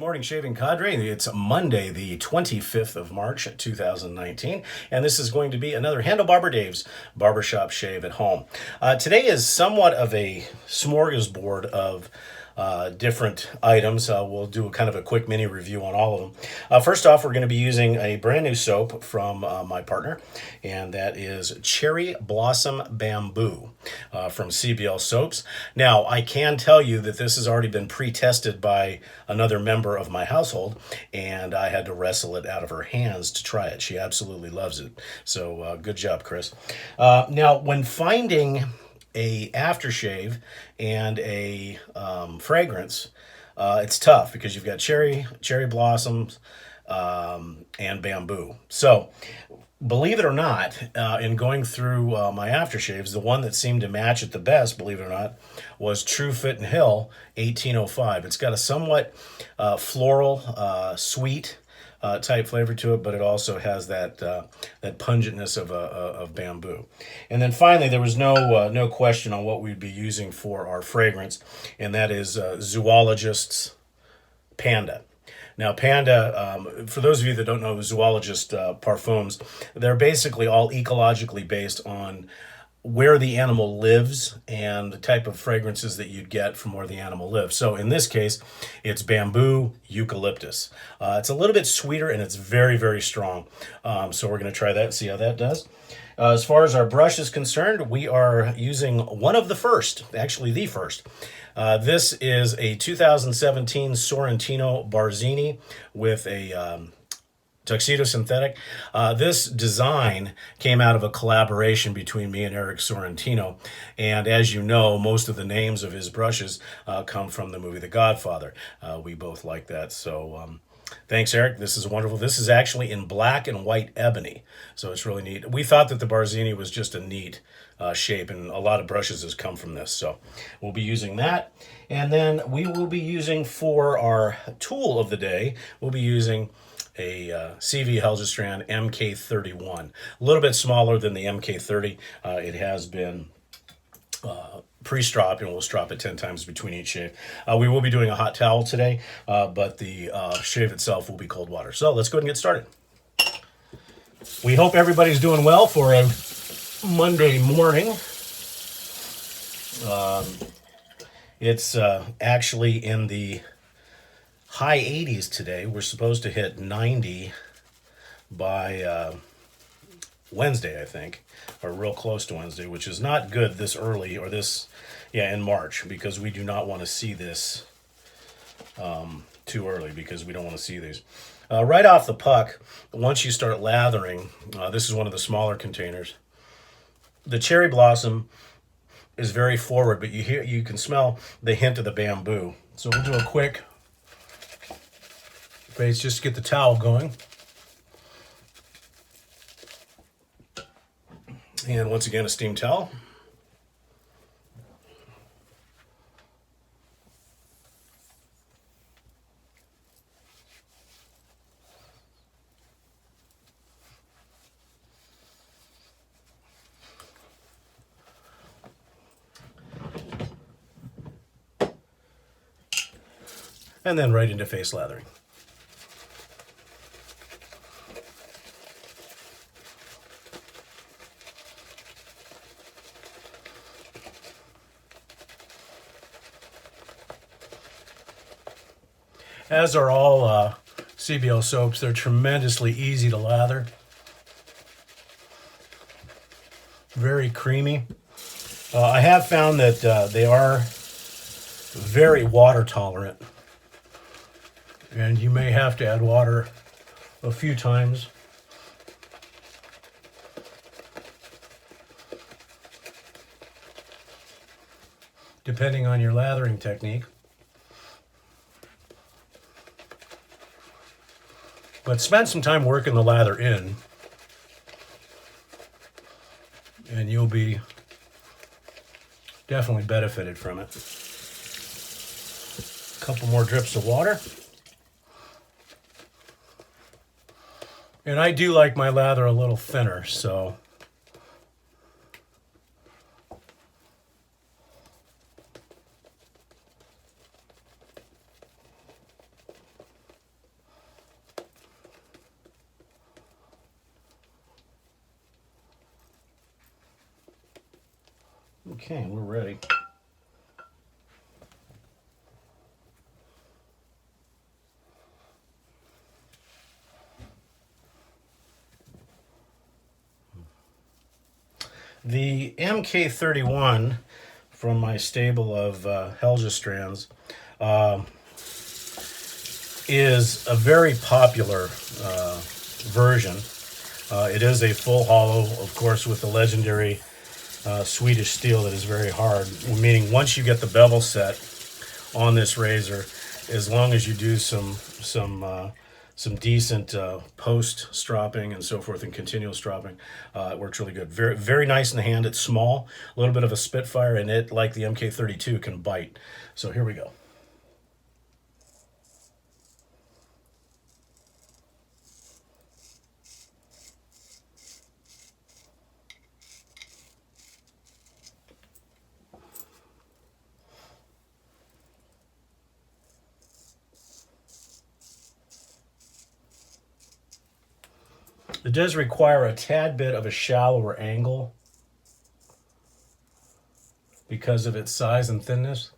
morning, Shaving Cadre. It's Monday, the 25th of March, 2019, and this is going to be another Handlebarber Dave's Barbershop Shave at Home. Today is somewhat of a smorgasbord of different items. We'll do kind of a quick mini review on all of them. First off, we're going to be using a brand new soap from my partner, and that is Cherry Blossom Bamboo from CBL Soaps. Now, I can tell you that this has already been pre-tested by another member of my household, and I had to wrestle it out of her hands to try it. She absolutely loves it. So good job, Chris. Now, when finding a aftershave and a fragrance, it's tough because you've got cherry blossoms, and bamboo. So believe it or not, in going through my aftershaves, the one that seemed to match it the best, believe it or not, was Truefitt and Hill 1805. It's got a somewhat floral, sweet type flavor to it, but it also has that that pungentness of bamboo. And then finally, there was no question on what we'd be using for our fragrance, and that is Zoologists Panda. Now, Panda, for those of you that don't know Zoologist parfums, they're basically all ecologically based on where the animal lives and the type of fragrances that you'd get from where the animal lives. So in this case, it's bamboo eucalyptus. It's a little bit sweeter and it's very, very strong. So we're going to try that and see how that does. As far as our brush is concerned, we are using one of the first, actually the first. This is a 2017 Sorrentino Barzini with a Tuxedo synthetic. This design came out of a collaboration between me and Eric Sorrentino. And as you know, most of the names of his brushes come from the movie The Godfather. We both like that. So thanks, Eric. This is wonderful. This is actually in black and white ebony. So it's really neat. We thought that the Barzini was just a neat shape, and a lot of brushes has come from this. So we'll be using that. And then we will be using, for our tool of the day, we'll be using a CV Heljestrand MK31. A little bit smaller than the MK30. It has been pre-stropped, and we'll strop it 10 times between each shave. We will be doing a hot towel today, but the shave itself will be cold water. So let's go ahead and get started. We hope everybody's doing well for a Monday morning. It's actually in the high 80s today. We're supposed to hit 90 by Wednesday, I think, or real close to Wednesday, which is not good this early, or this, in March, because we do not want to see this too early, because we don't want to see these. Right off the puck, once you start lathering, this is one of the smaller containers. The cherry blossom is very forward, but you can smell the hint of the bamboo. So we'll do a quick base just to get the towel going. And once again, a steam towel. And then right into face lathering. As are all CBL soaps, they're tremendously easy to lather. Very creamy. I have found that they are very water tolerant, and you may have to add water a few times. Depending on your lathering technique. But spend some time working the lather in, and you'll be definitely benefited from it. A couple more drips of water. And I do like my lather a little thinner, so Okay, we're ready. The MK31 from my stable of Helgestrands is a very popular version. It is a full hollow, of course, with the legendary Swedish steel that is very hard, meaning once you get the bevel set on this razor, as long as you do some decent post stropping and so forth and continual stropping, it works really good. Very, very nice in the hand. It's small, a little bit of a spitfire, and it, like the MK32, can bite. So here we go. It does require a tad bit of a shallower angle because of its size and thinness.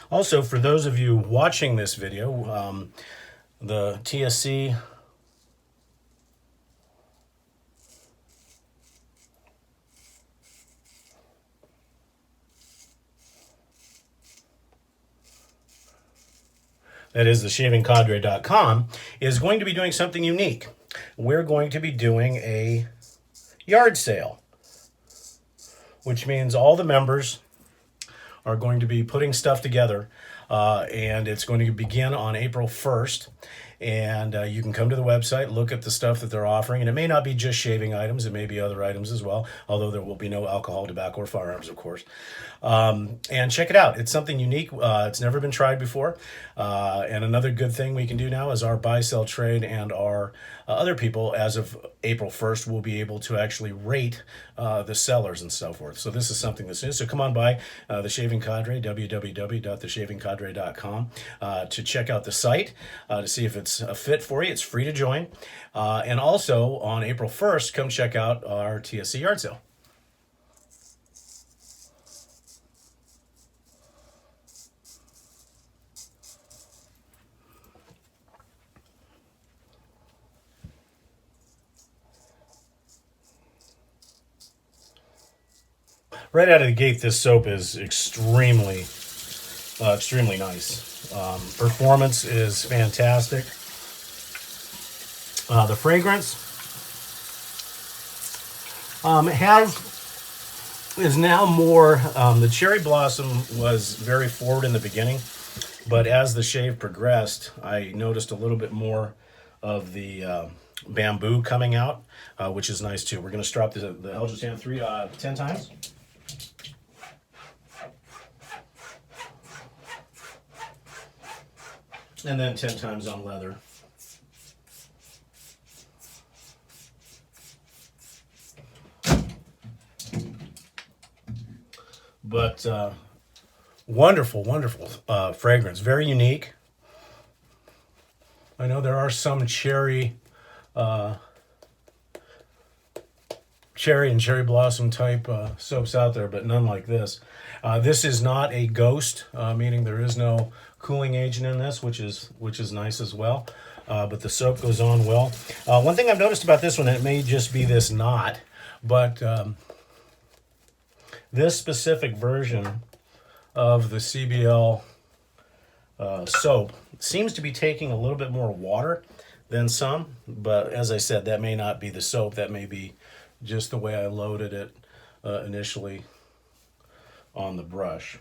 Also, for those of you watching this video, the TSC that is the shavingcadre.com, is going to be doing something unique. We're going to be doing a yard sale, which means all the members are going to be putting stuff together, and it's going to begin on April 1st. And you can come to the website, look at the stuff that they're offering, and it may not be just shaving items, it may be other items as well, although there will be no alcohol, tobacco, or firearms, of course. And check it out. It's something unique. It's never been tried before. And another good thing we can do now is our buy, sell, trade, and our other people, as of April 1st, will be able to actually rate the sellers and so forth. So this is something that's new. So come on by The Shaving Cadre, www.theshavingcadre.com, to check out the site, to see if it's a fit for you. It's free to join. And also on April 1st, come check out our TSC yard sale. Right out of the gate, this soap is extremely nice. Performance is fantastic. The fragrance is now more. The cherry blossom was very forward in the beginning, but as the shave progressed, I noticed a little bit more of the bamboo coming out, which is nice too. We're going to strop the Heljestrand 10 times. And then 10 times on leather. But wonderful, wonderful fragrance. Very unique. I know there are some cherry and cherry blossom type soaps out there, but none like this. This is not a ghost, meaning there is no cooling agent in this, which is nice as well. But the soap goes on well. One thing I've noticed about this one, and it may just be this knot, but this specific version of the CBL soap seems to be taking a little bit more water than some, but as I said, that may not be the soap. That may be just the way I loaded it initially on the brush.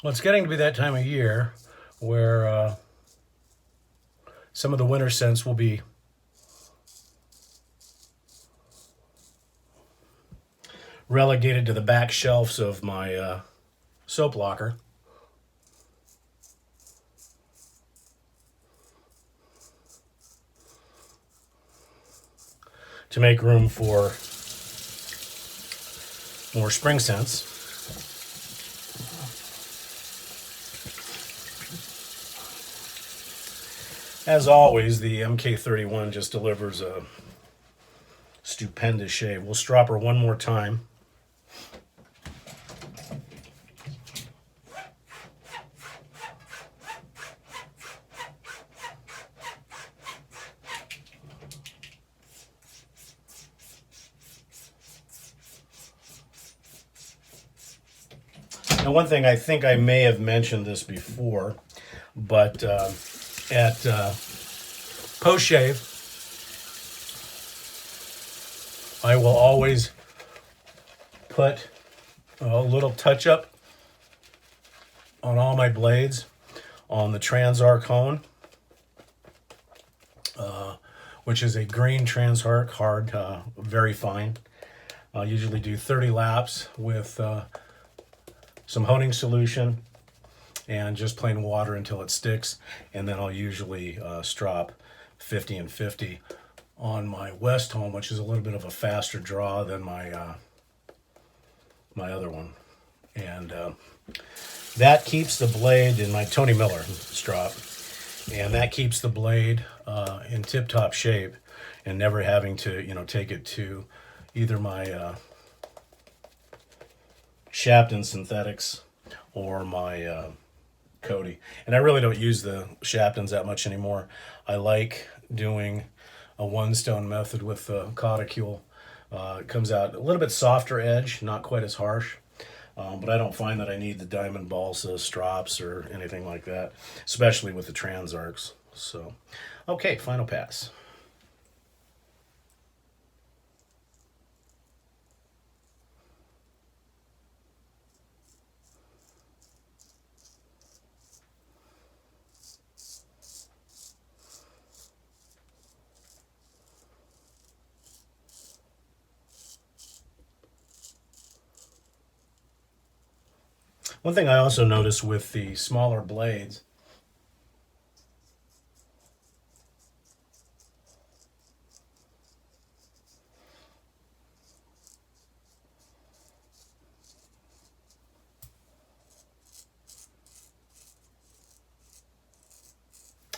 Well, it's getting to be that time of year where some of the winter scents will be relegated to the back shelves of my soap locker. To make room for more spring scents. As always, the MK31 just delivers a stupendous shave. We'll strop her one more time. Now, one thing, I think I may have mentioned this before, but at post-shave, I will always put a little touch-up on all my blades on the Transarc hone, which is a green Transarc, hard, very fine. I'll usually do 30 laps with some honing solution and just plain water until it sticks, and then I'll usually strop 50 and 50 on my West home, which is a little bit of a faster draw than my my other one, and that keeps the blade in my Tony Miller strop, and that keeps the blade in tip-top shape and never having to take it to either my Shapton synthetics or my Cody. And I really don't use the Shaptons that much anymore. I like doing a one stone method with the Cauticule. It comes out a little bit softer edge, not quite as harsh, but I don't find that I need the diamond balsa strops or anything like that, especially with the Transarcs. So, okay, final pass. One thing I also notice with the smaller blades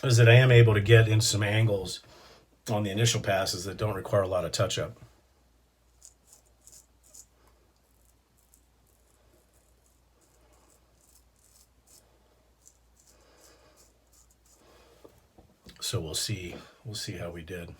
is that I am able to get into some angles on the initial passes that don't require a lot of touch-up. So we'll see how we did.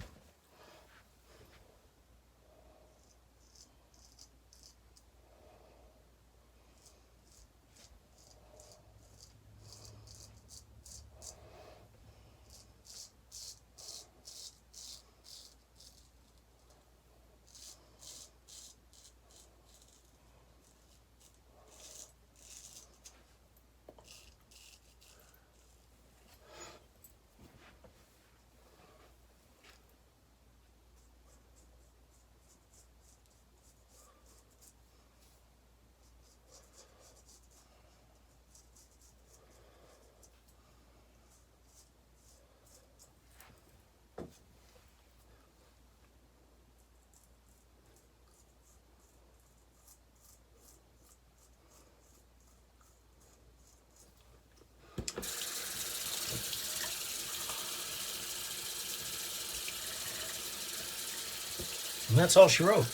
And that's all she wrote.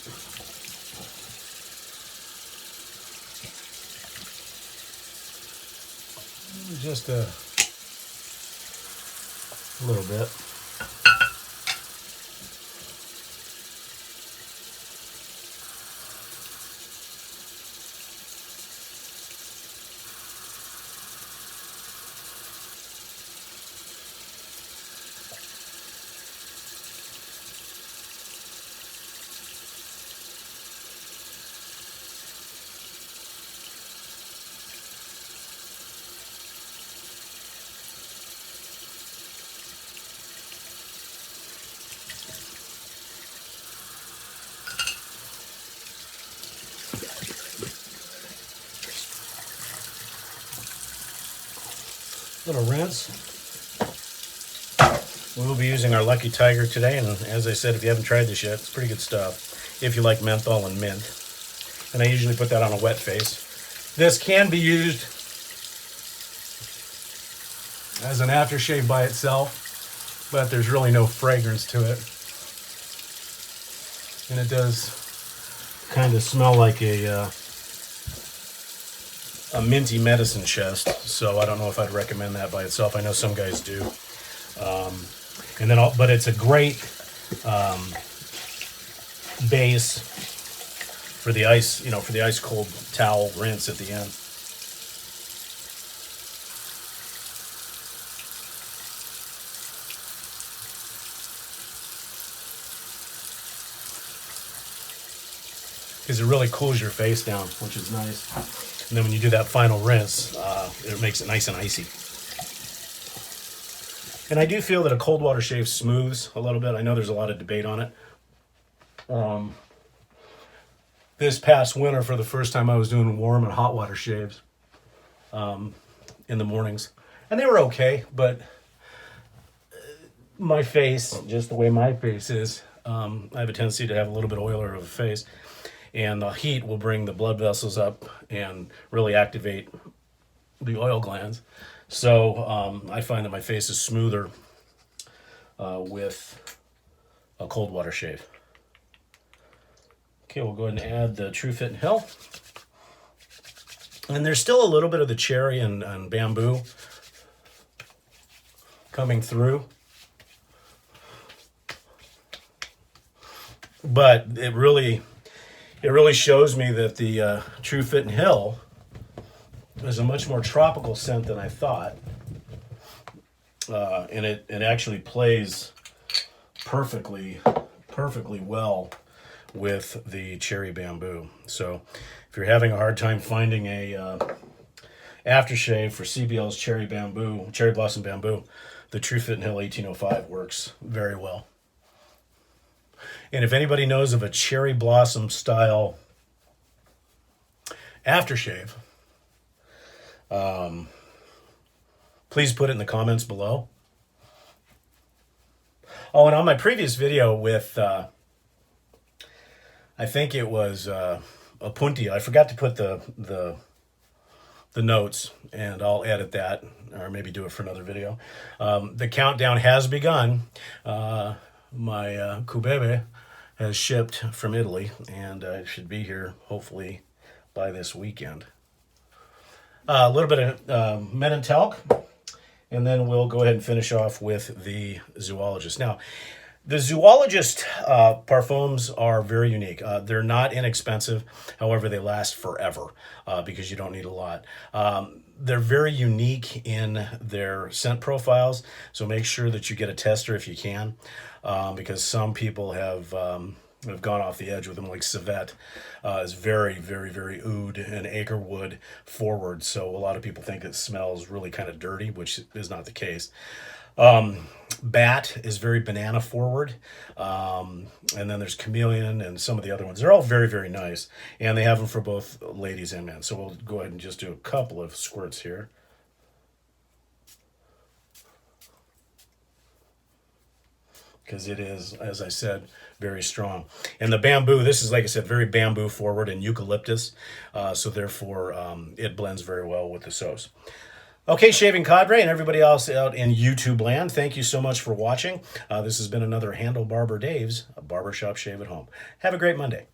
Just a little bit. Little rinse. We will be using our Lucky Tiger today, and as I said, if you haven't tried this yet, it's pretty good stuff if you like menthol and mint. And I usually put that on a wet face. This can be used as an aftershave by itself, but there's really no fragrance to it. And it does kind of smell like a minty medicine chest, so I don't know if I'd recommend that by itself. I know some guys do. But it's a great base for the ice, for the ice cold towel rinse at the end. Because it really cools your face down, which is nice. And then when you do that final rinse, it makes it nice and icy. And I do feel that a cold water shave smooths a little bit. I know there's a lot of debate on it. This past winter, for the first time, I was doing warm and hot water shaves in the mornings. And they were okay, but my face, just the way my face is, I have a tendency to have a little bit oilier of a face. And the heat will bring the blood vessels up and really activate the oil glands. So I find that my face is smoother with a cold water shave. Okay, we'll go ahead and add the Truefitt and Hill. And there's still a little bit of the cherry and bamboo coming through. But it really shows me that the Truefitt and Hill is a much more tropical scent than I thought. And it actually plays perfectly well with the cherry bamboo. So if you're having a hard time finding a aftershave for CBL's cherry blossom bamboo, the Truefitt and Hill 1805 works very well. And if anybody knows of a cherry blossom style aftershave, please put it in the comments below. Oh, and on my previous video with, I think it was a Punti, I forgot to put the notes, and I'll edit that, or maybe do it for another video. The countdown has begun. My Kubebe has shipped from Italy, and it should be here hopefully by this weekend. A little bit of men and talc, and then we'll go ahead and finish off with the Zoologist. Now, the Zoologist parfums are very unique. They're not inexpensive, however, they last forever because you don't need a lot. They're very unique in their scent profiles, so make sure that you get a tester if you can, because some people have gone off the edge with them, like Civet is very, very, very oud and acrewood forward, so a lot of people think it smells really kind of dirty, which is not the case. Bat is very banana forward, and then there's Chameleon and some of the other ones. They're all very, very nice, and they have them for both ladies and men. So we'll go ahead and just do a couple of squirts here. Because it is, as I said, very strong. And the bamboo, this is, like I said, very bamboo forward and eucalyptus, so therefore it blends very well with the sauce. Okay, Shaving Cadre and everybody else out in YouTube land, thank you so much for watching. This has been another Handle Barber Dave's Barbershop Shave at Home. Have a great Monday.